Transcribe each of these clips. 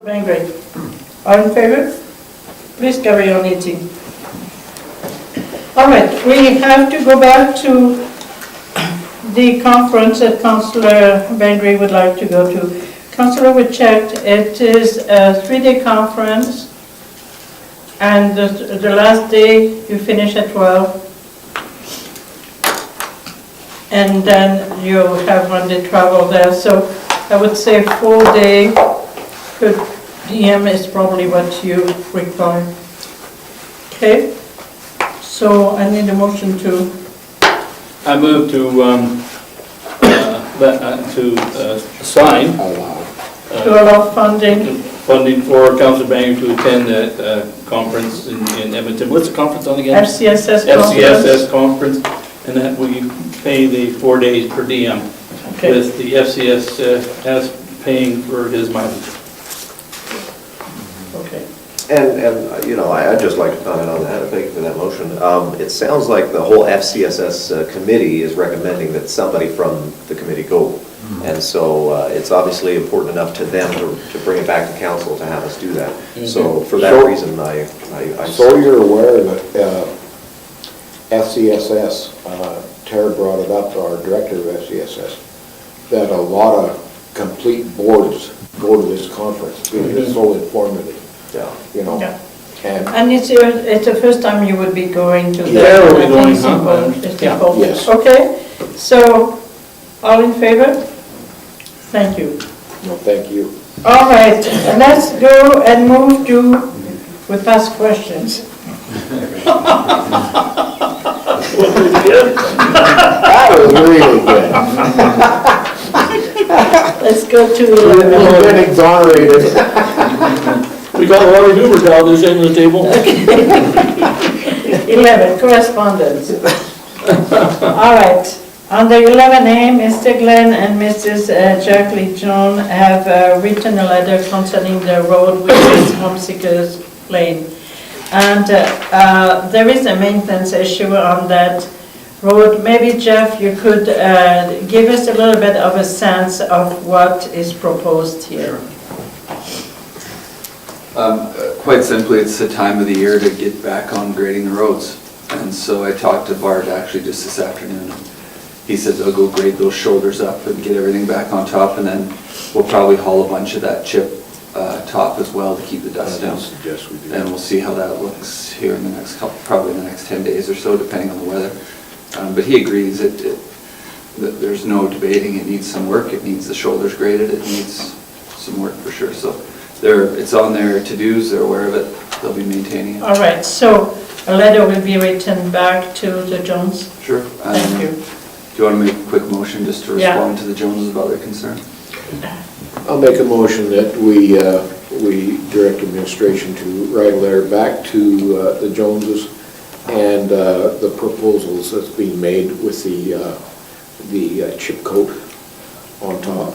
Bengry. All in favor? Please carry on eating. All right, we have to go back to the conference that Councillor Bengry would like to go to. Councillor, we checked. It is a 3-day conference, and the last day you finish at 12. And then you have one-day travel there. So I would say 4-day PM is probably what you require. Okay? So I need a motion to... I move to sign to allow funding for Councillor Bengry to attend that conference in Edmonton. What's the conference on again? FCSS conference. FCSS conference, and that we pay the 4 days per diem, Okay. with the FCSS paying for his mileage. Okay. And you know, I'd just like to comment on that. Thank you for that motion. It sounds like the whole FCSS committee is recommending that somebody from the committee go. And so it's obviously important enough to them to bring it back to council to have us do that. So for that reason, I So you're aware that FCSS, Tara brought it up, our director of FCSS, that a lot of complete boards go to this conference because it's so informative. Yeah. You know. Yeah. And it's the first time you would be going to Yeah, we'll be I going, think huh? it's Yeah. important. Yes. Okay, so all in favor? Thank you. no, thank you. All right, let's go and move to, we pass questions. That was really good. Let's go to We've been exonerated. We got Laurie Hoover down this end of the table. 11, correspondence. All right, under 11A, Mr. Glenn and Mrs. Jacqueline John have written a letter concerning the road which is Homesickers Lane. And there is a maintenance issue on that road. Maybe, Jeff, you could give us a little bit of a sense of what is proposed here. Quite simply, it's the time of the year to get back on grading the roads. And so I talked to Bart actually just this afternoon. He said they'll go grade those shoulders up and get everything back on top, and then we'll probably haul a bunch of that chip top as well to keep the dust down. Suggest we do. And we'll see how that looks here in the next couple, probably in the next 10 days or so, depending on the weather. But he agrees that there's no debating, it needs some work, it needs the shoulders graded, it needs some work for sure. So it's on their to-dos, they're aware of it, they'll be maintaining it. All right, so a letter will be written back to the Jones. Sure. Thank you. Do you want to make a quick motion just to Yeah. respond to the Joneses about their concern? I'll make a motion that we direct administration to write a letter back to the Joneses and the proposals that's being made with the chip coat on top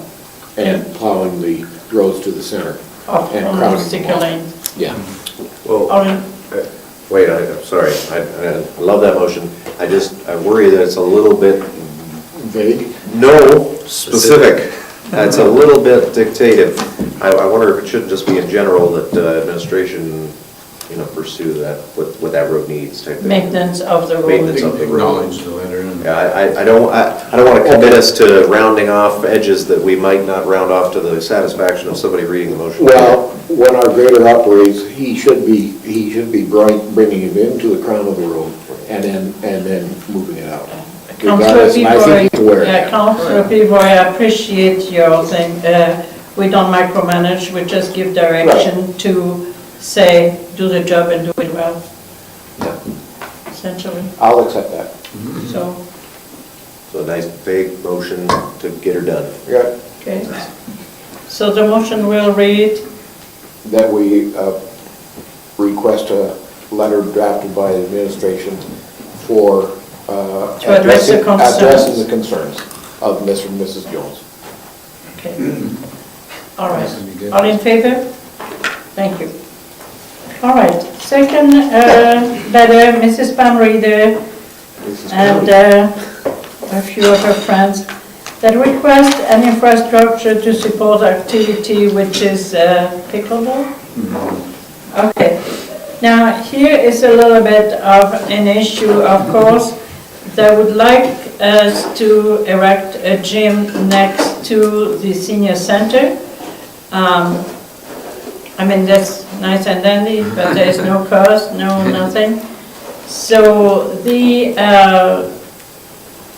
and plowing the roads to the center. Of And crowding Homesicker them off. Lane. Yeah. Well, All in, wait, I'm sorry. I love that motion. I worry that it's a little bit Vague? no specific. It's a little bit dictative. I wonder if it shouldn't just be in general that administration, you know, pursue that, what that road needs type thing. maintenance of the road. Maintenance of the road. Acknowledge the letter. Yeah, I don't want to commit us to rounding off edges that we might not round off to the satisfaction of somebody reading the motion. Well, when our grader operates, he should be bringing it into the crown of the road and then moving it out. Councillor Regardless, and I think he's aware Peavoy, of that. Councillor Peavoy, I appreciate your thing. We don't micromanage, we just give direction to say, do the job and do it well, Yeah. essentially. I'll accept that. So, So a nice vague motion to get her done. Yeah. okay. So the motion will read, That we request a letter drafted by the administration for address the concerns. addressing the concerns of Mr. and Mrs. Jones. okay. All right. All in favor? Thank you. All right. Second letter, Mrs. Pam Reader and a few of her friends. that request an infrastructure to support activity which is pickleball? Okay. Now, here is a little bit of an issue, of course. They would like us to erect a gym next to the senior center. I mean, that's nice and dandy, but there's no cost, no nothing. So the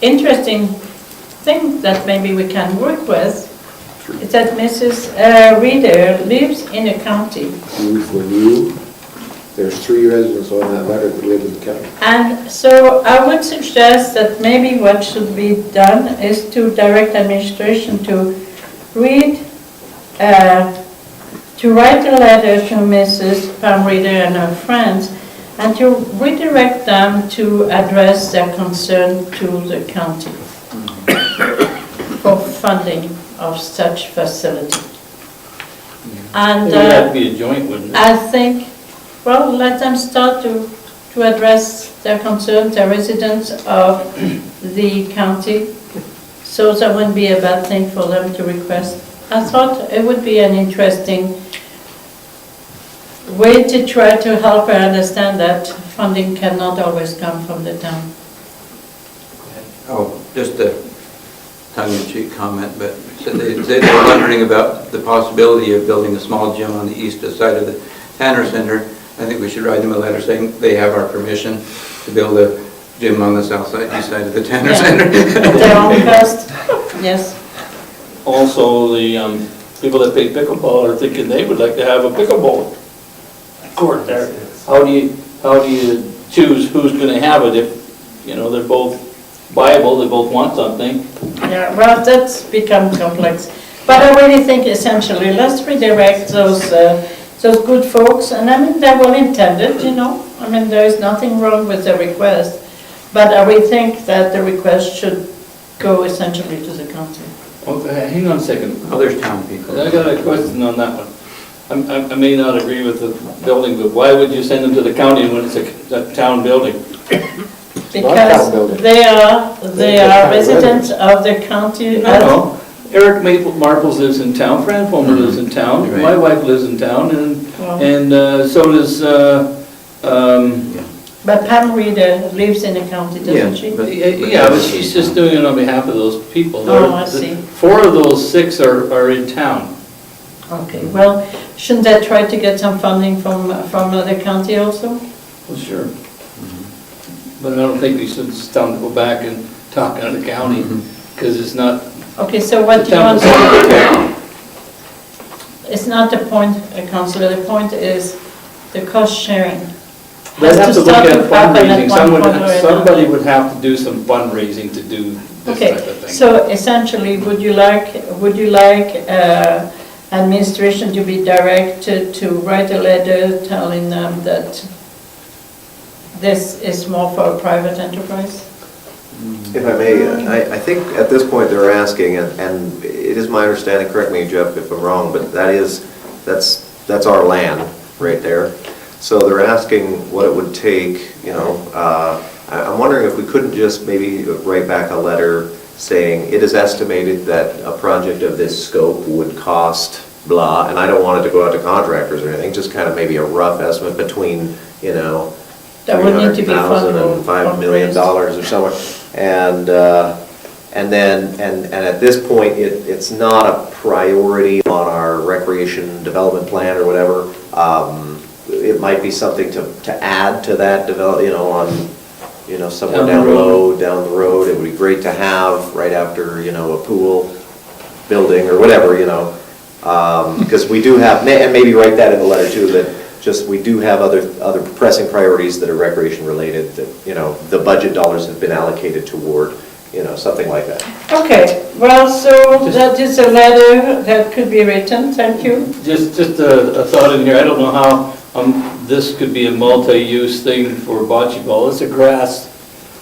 interesting thing that maybe we can work with is that Mrs. Reader lives in a county. Ruth Lemieux, there's 3 residents on that letter that live in the county. And so I would suggest that maybe what should be done is to direct administration to write a letter to Mrs. Pam Reader and her friends, and to redirect them to address their concern to the county for funding of such facility. And It would have to be a joint, wouldn't it? I think, well, let them start to address their concerns, their residents of the county, so that wouldn't be a bad thing for them to request. I thought it would be an interesting way to try to help her understand that funding cannot always come from the town. Oh, just a tongue-in-cheek comment, but so they were wondering about the possibility of building a small gym on the east side of the Tanner Center. I think we should write them a letter saying they have our permission to build a gym on the south side, east side of the Tanner Center. At their own cost, yes. Also, the people that play pickleball are thinking they would like to have a pickleball court there. How do you choose who's going to have it if, you know, they're both viable, they both want something? Yeah, well, that's become complex. But I really think essentially, let's redirect those good folks, and I mean, they're well intended, you know. I mean, there is nothing wrong with the request, but I really think that the request should go essentially to the county. Okay, hang on a second. Oh, there's town people. I got a question on that one. I may not agree with the building, but why would you send them to the county when it's a town building? Because they are residents of the county. No. Eric Marples lives in town, Fran Fulmer lives in town, Right. my wife lives in town, and so does, But Pam Reader lives in the county, doesn't she? yeah, but she's just doing it on behalf of those people. Oh, I see. 4 of those 6 are in town. Okay, well, shouldn't they try to get some funding from the county also? Well, sure. But I don't think we should tell them to go back and talk to the county, because it's not. Okay, so what do you want to do? It's not the point, Councillor, the point is the cost sharing. They'd have to look start at happen fundraising, one point or another. somebody would have to do some fundraising to do this Okay, type of thing. so essentially, would you like administration to be directed to write a letter telling them that this is more for a private enterprise? If I may, I think at this point they're asking, and it is my understanding, correct me, Jeff, if I'm wrong, but that's our land right there. So they're asking what it would take, you know, I'm wondering if we couldn't just maybe write back a letter saying it is estimated that a project of this scope would cost blah, and I don't want it to go out to contractors or anything, just kind of maybe a rough estimate between, you know, That would need to be $300,000 and $5 million fundraised. or somewhere. And at this point, it's not a priority on our recreation development plan or whatever. It might be something to add to that somewhere down the road. It would be great to have right after, a pool building or whatever, because we do have, and maybe write that in the letter too, that we do have other pressing priorities that are recreation related that, the budget dollars have been allocated toward, something like that. Okay, well, so that is a letter that could be written, thank you. Just a thought in here, I don't know how this could be a multi-use thing for bocce ball. It's a grass,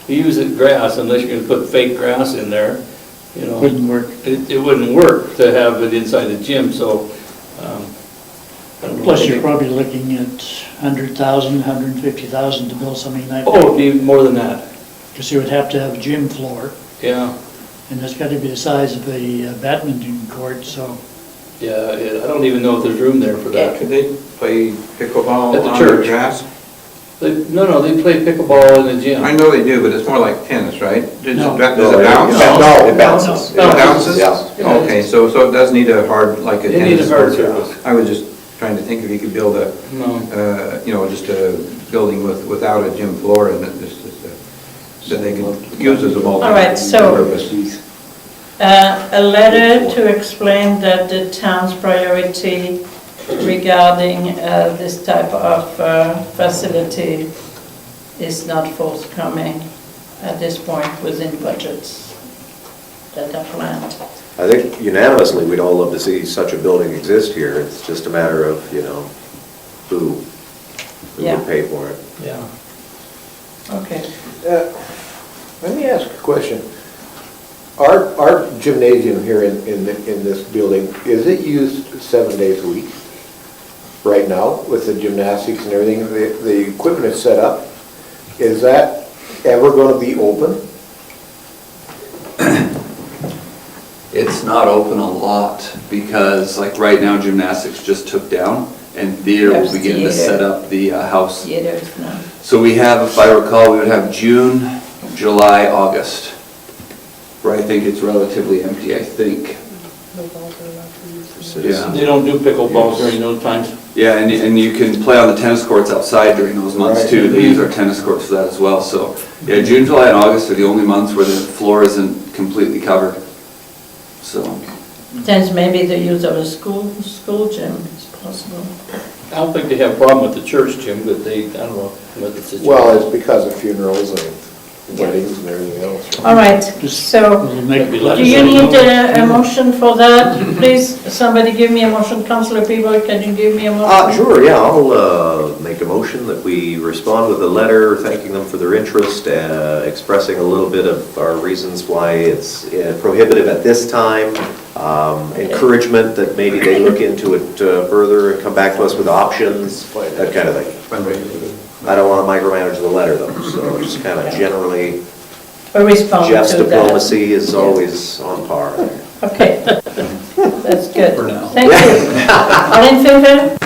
you use it grass unless you're going to put fake grass in there, Wouldn't work. It wouldn't work to have it inside the gym, so. I don't know. Plus, you're probably looking at 100,000, 150,000 to build something like that. Oh, it'd be more than that, Because you would have to have a gym floor. yeah. and it's got to be the size of a badminton court, so. Yeah, I don't even know if there's room there for that. Could they play pickleball At the on church. the grass? No, they play pickleball in the gym. I know they do, but it's more like tennis, right? Does No. it bounce? No, it bounces. It bounces? Yeah. Okay, so it does need a hard, like a They need a tennis hard court. surface. I was just trying to think if you could build a, No. just a building without a gym floor in it, just that they could use as a multi-purpose. All right, so- A letter to explain that the town's priority regarding this type of facility is not forthcoming at this point within budgets that are planned. I think unanimously, we'd all love to see such a building exist here. It's just a matter of, who Yeah. would pay for it. Yeah. Okay. Let me ask a question. Our gymnasium here in this building, is it used 7 days a week? Right now, with the gymnastics and everything, the equipment is set up. Is that ever going to be open? It's not open a lot because like right now gymnastics just took down and theater will Yes, begin to theater. set up the house. Theaters now. So we have, if I recall, we would have June, July, August, where I think it's relatively empty, I think. For citizens. They don't do pickleball during those times. Yeah, and you can play on the tennis courts outside during those months Right. too. They use our tennis courts for that as well. So, yeah, June, July, and August are the only months where the floor isn't completely covered. So, Then maybe the use of a school gym is possible. I don't think they have a problem with the church gym, but I don't know what the situation. Well, it's because of funerals and weddings and everything else. All right, Just- so We'll make Do do you need a motion for that? Please, somebody give me a motion. Councillor Peavoy, can you give me a motion? Sure, yeah, I'll make a motion that we respond with a letter thanking them for their interest, expressing a little bit of our reasons why it's prohibitive at this time, encouragement that maybe they look into it further and come back to us with options, that kind of thing. I don't want to micromanage the letter though, so just kind of generally, A response Jeff's to that. diplomacy is always on par. Okay, that's good. For now. Thank you. All in favor?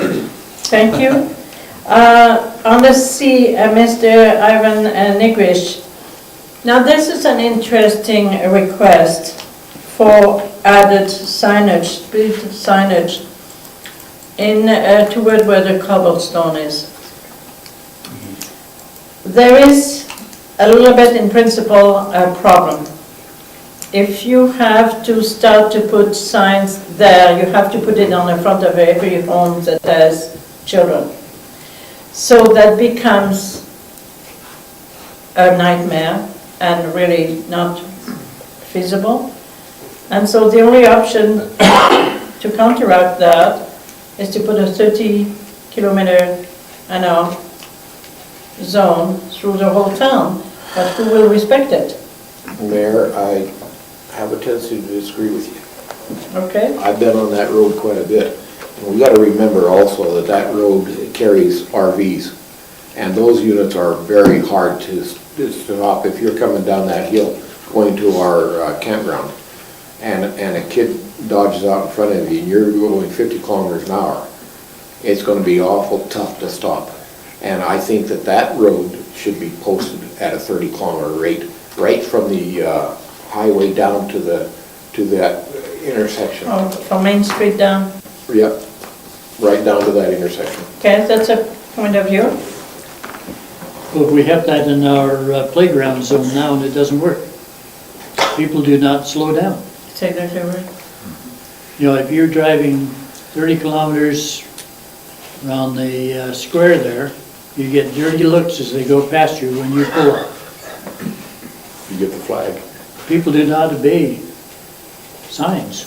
Thank you. On the C, Mr. Ivan Nigrish. Now, this is an interesting request for added signage, speed signage, toward where the cobblestone is. There is a little bit in principle a problem. If you have to start to put signs there, you have to put it on the front of every home that has children. So that becomes a nightmare and really not feasible. And so the only option to counteract that is to put a 30-kilometer-an-hour zone through the whole town, but who will respect it? Mayor, I have a tendency to disagree with you. Okay? I've been on that road quite a bit. And we got to remember also that that road carries RVs. And those units are very hard to stop if you're coming down that hill going to our campground. And a kid dodges out in front of you and you're going 50 kilometers an hour. It's going to be awful tough to stop. And I think that that road should be posted at a 30-kilometer rate, right from the highway down to that intersection. Oh, from Main Street down? Yep, right down to that intersection. Okay, that's a point of view. Well, we have that in our playground zone now, and it doesn't work. People do not slow down. Say that over. You know, if you're driving 30 kilometers around the square there, you get dirty looks as they go past you when you pull up. You get the flag. People do not obey signs.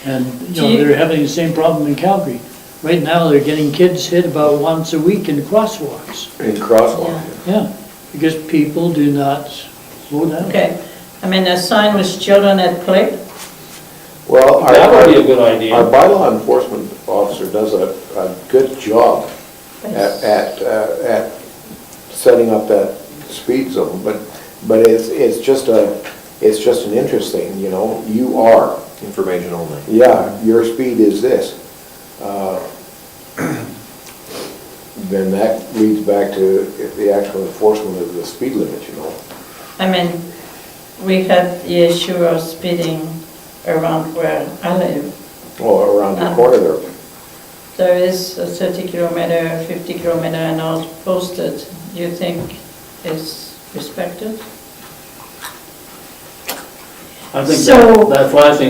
And, you know, Do you- they're having the same problem in Calgary. Right now, they're getting kids hit about once a week in crosswalks. In crosswalk. Yeah. Yeah, because people do not slow down. Okay, I mean, a sign with children at play. Well, That would be a our good idea. bylaw enforcement officer does a good job at setting up that speed zone, but it's just It's just an interest thing, you know, you are, Information only. yeah, your speed is this. Then that leads back to the actual enforcement of the speed limit, you know. I mean, we had the issue of speeding around where I live. Or around the corner there. There is a 30 kilometer, 50 kilometer an hour posted. Do you think is respected? I think So, that flashing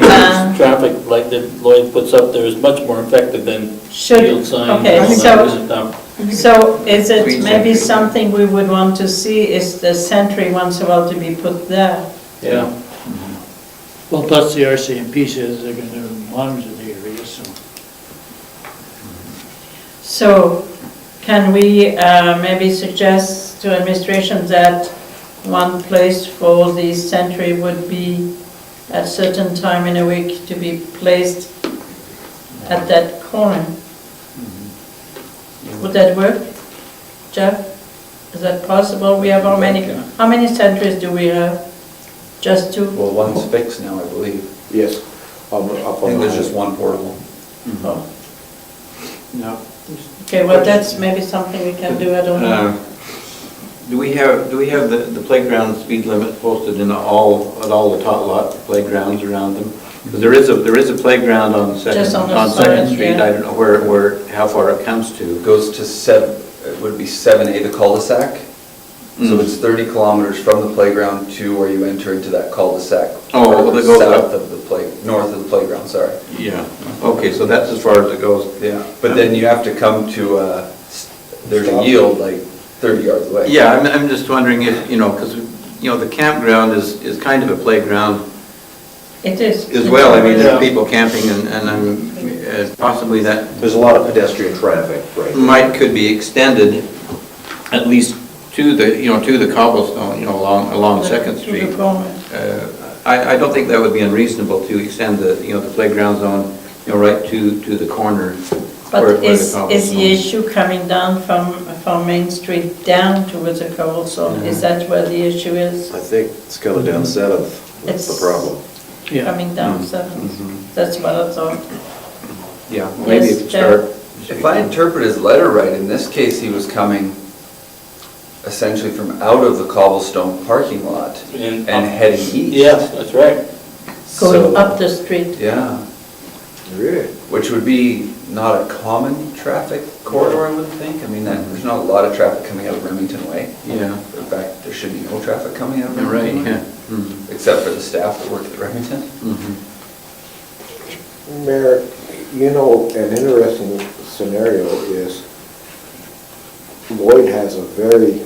traffic light that Lloyd puts up there is much more effective than Should, yield signs. okay, and all so, that. so is it Speed maybe sentry. something we would want to see, is the sentry once in a while to be put there? Yeah. Well, plus the RCMP says they're gonna monitor the area, so. So can we maybe suggest to administration that one place for the sentry would be at certain time in a week to be placed at that corner? Would that work? Jeff, is that possible? We have how many sentries do we have? Just two? Well, one's fixed now, I believe. Yes. Up I on think the there's just one portable. Oh, No. okay, well, that's maybe something we can do, I don't know. Do we have the playground speed limit posted at all the tot lot playgrounds around them? 'Cause there is a playground on Just on the Second side, Street, yeah. I don't know where, how far it comes to. It goes to it would be 7A, the cul-de-sac. So it's 30 kilometers from the playground to where you enter into that cul-de-sac. Oh, well, it goes South up. of the north of the playground, sorry. Yeah, okay, so that's as far as it goes. Yeah, but then you have to come to, there's a yield like 30 yards away. Yeah, I'm just wondering if, because, the campground is kind of a playground It is. as well. I mean, Yeah. there's people camping and possibly that There's a lot of pedestrian traffic, right? could be extended at least to the cobblestone, along Second To Street. the corner. I don't think that would be unreasonable to extend the playground zone, right to the corner. But where the is the cobblestone- issue coming down from Main Street down towards the cobblestone? Is that where the issue is? I think it's coming down 7th, that's the It's- problem. Yeah. Coming down 7th? That's what I thought. Yeah, maybe Yes, if you start. If I interpret his letter right, in this case, he was coming essentially from out of the cobblestone parking lot And and heading east. Yes, that's right. Going So- up the street. Yeah, Really? which would be not a common traffic corridor, I wouldn't think. I mean, there's not a lot of traffic coming out of Remington Way. Yeah, In fact, there should be no traffic coming out of you're right, Remington Way. yeah. Mhm. Except for the staff that work at Remington. Mhm. Mayor, an interesting scenario is Lloyd has a very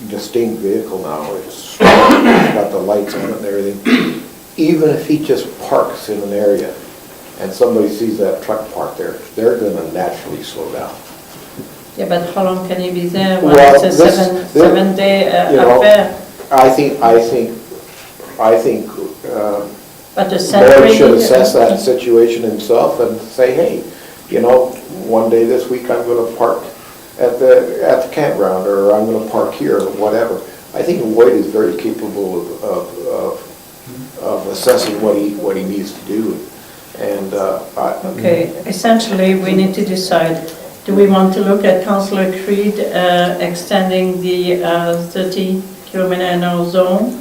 distinct vehicle now. It's got the lights on it and everything. Even if he just parks in an area and somebody sees that truck parked there, they're gonna naturally slow down. Yeah, but how long can he be there when Well, it's a this- seven-day you know, affair? I think But the Lloyd sentry... should assess that situation himself and say, hey, one day this week I'm gonna park at the campground, or I'm gonna park here, or whatever. I think Lloyd is very capable of assessing what he needs to do. And, Okay, essentially, we need to decide, do we want to look at Councillor Creed extending the 30-kilometer-an-hour zone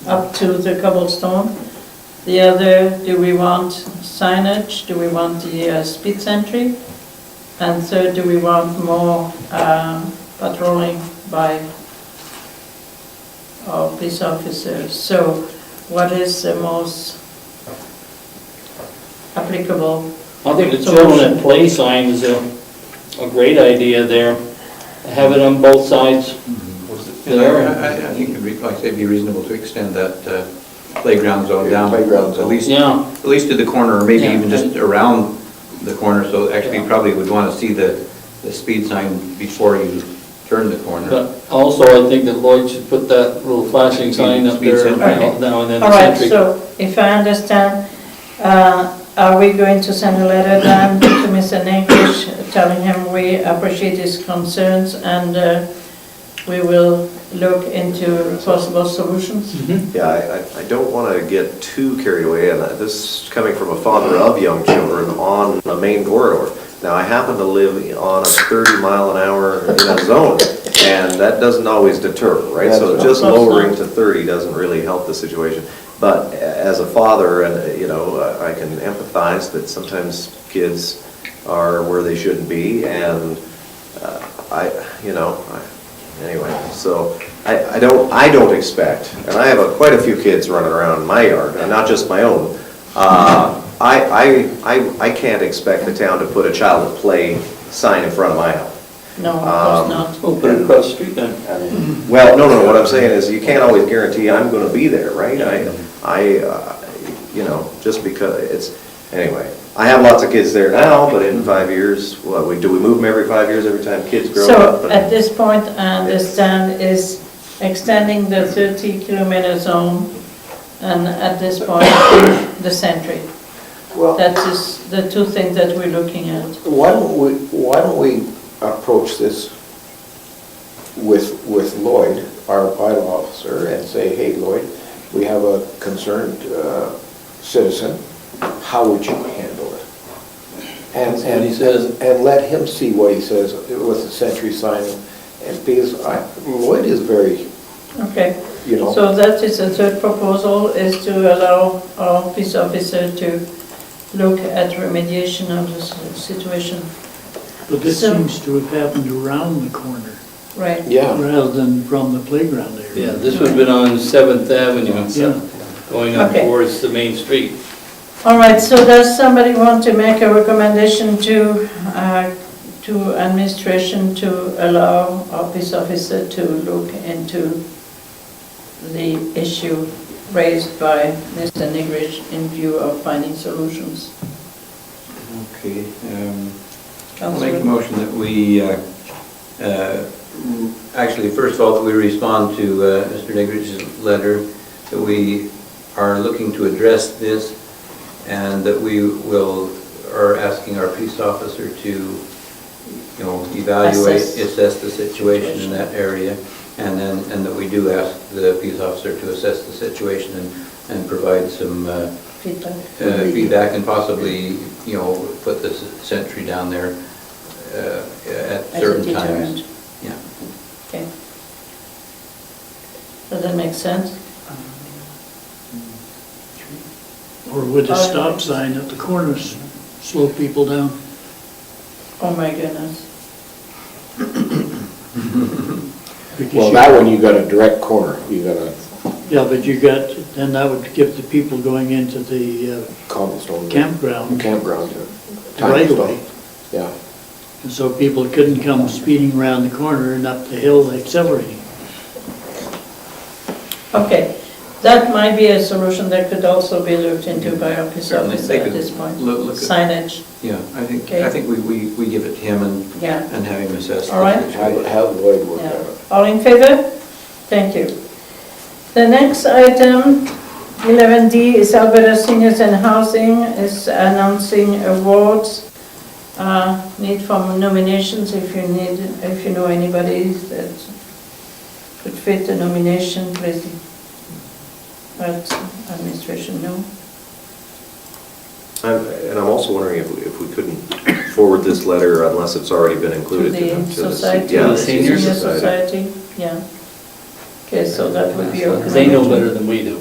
up to the cobblestone? The other, do we want signage? Do we want the speed sentry? And third, do we want more patrolling by our police officers? So what is the most applicable? I think the children at play sign is a great idea there. Have it on both sides. I think it'd be reasonable to extend that playground zone down. Playground zone. At least to the corner, or maybe Yeah. even just around the corner, so actually you probably would want to see the speed sign before you turn the corner. But also, I think that Lloyd should put that little flashing sign up there Speed sentry. now and then. All right, sentry. so if I understand, are we going to send a letter then to Mr. Nankish telling him we appreciate his concerns and we will look into possible solutions. Yeah, I don't want to get too carried away, and this is coming from a father of young children on a main corridor. Now, I happen to live on a 30-mile-an-hour zone, and that doesn't always deter, right? So just lowering to 30 doesn't really help the situation. But as a father, and I can empathize that sometimes kids are where they shouldn't be, and anyway, so I don't expect, and I have quite a few kids running around in my yard, and not just my own. I can't expect the town to put a child at play sign in front of my house. No, of course not. We'll put it across the street then. Well, no, what I'm saying is you can't always guarantee I'm going to be there, right? Just because anyway, I have lots of kids there now, but in 5 years, do we move them every 5 years, every time kids grow up? So at this point, I understand is extending the 30-kilometer zone, and at this point, the sentry. Well, That is the two things that we're looking at. why don't we approach this with Lloyd, our bylaw officer, and say, hey, Lloyd, we have a concerned citizen, how would you handle it? And what he says. And let him see what he says with the sentry signing, and because Lloyd is very, Okay. you know. So that is the third proposal, is to allow our peace officer to look at remediation of the situation. But this So- seems to have happened around the corner, Right. Yeah. rather than from the playground area. Yeah, this would have been on 7th Avenue, Yeah. going up Okay. towards the main street. All right, so does somebody want to make a recommendation to administration to allow our peace officer to look into the issue raised by Mr. Nigrich in view of finding solutions? Okay. I'll Councillor? make a motion that we, actually, first of all, that we respond to Mr. Nigrich's letter, that we are looking to address this, and that we are asking our peace officer to, evaluate, assess the situation in that area, and that we do ask the peace officer to assess the situation and provide some Feedback? feedback, and possibly, put the sentry down there at As a certain deterrent. times. Yeah. Okay. Does that make sense? Or with a stop sign at the corners, slow people down. Oh my goodness. Because Well, that one, you got a direct corner, you got a Yeah, but then that would give the people going into the cobblestone. campground Campground, yeah. right away. Yeah. And so people couldn't come speeding around the corner and up the hill accelerating. Okay, that might be a solution that could also be looked into by our peace Certainly, officer they at could this point. look at- Signage, Yeah, I Okay. think we give it to him yeah. and have him assess All right. the situation. Have Lloyd work Yeah. on it. All in favor? Thank you. The next item, 11D, is Alberta Seniors and Housing, is announcing awards. Need for nominations if you know anybody that could fit the nomination, please let administration know. And I'm also wondering if we couldn't forward this letter unless it's already been To included. the society, Yeah, the senior society, yeah. Okay, so that would be okay. They know better than we do.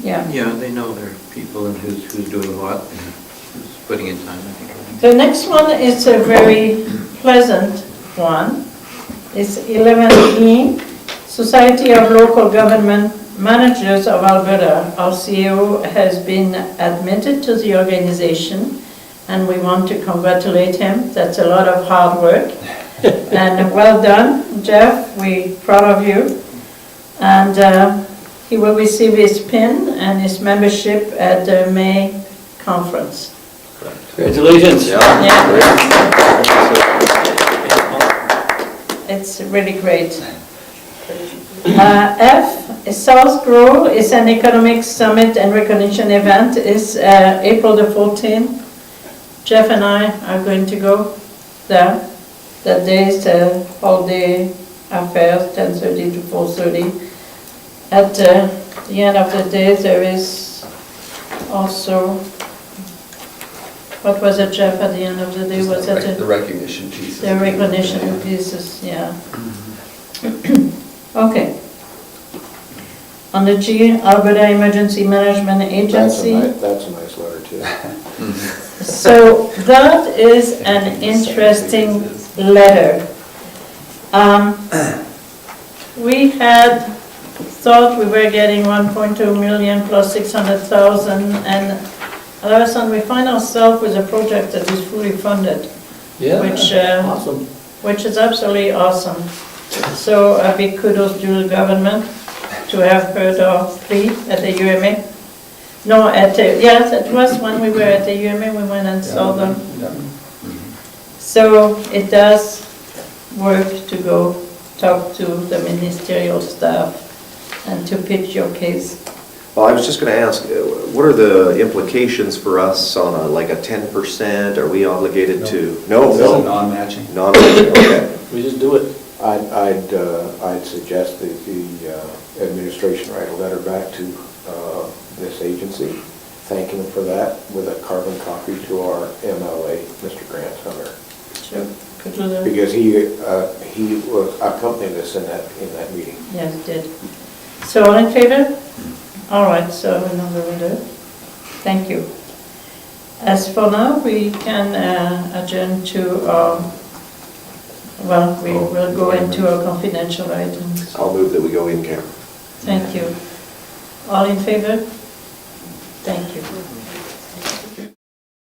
Yeah. Yeah, they know their people and who's doing what, and who's putting in time, I think. The next one is a very pleasant one. It's 11E, Society of Local Government Managers of Alberta. Our CEO has been admitted to the organization, and we want to congratulate him. That's a lot of hard work. And well done, Jeff, we're proud of you. And he will receive his pin and his membership at the May conference. Congratulations. It's really great. F, South Grow is an economic summit and recognition event. It's April the 14th. Jeff and I are going to go there. That day is a holiday affairs, 10:30 to 4:30. At the end of the day, there is also, what was it, Jeff, at the end of the day? Was it The recognition piece. the recognition pieces, yeah. Okay. On the G, Alberta Emergency Management Agency. That's a nice letter, too. So that is an interesting letter. We had thought we were getting 1.2 million plus 600,000, and all of a sudden we find ourselves with a project that is fully funded, Yeah, which, awesome. which is absolutely awesome. So a big kudos to the government to have heard our plea at the UMA. No, yes, it was when we were at the UMA, we went and saw them. Yeah. So it does work to go talk to the ministerial staff and to pitch your case. Well, I was just going to ask, what are the implications for us on like a 10%? Are we obligated to? No, This is a no. non-matching. Non-matching, okay. We just do it. I'd suggest that the administration write a letter back to this agency, thanking them for that, with a carbon copy to our MLA, Mr. Grant Hunter. Sure, could do that. Because he was accompanying us in that meeting. Yes, did. So all in favor? All right, so another window. Thank you. As for now, we can adjourn to, well, we will go into our confidential items. I'll move that we go in camera. Thank you. All in favor? Thank you.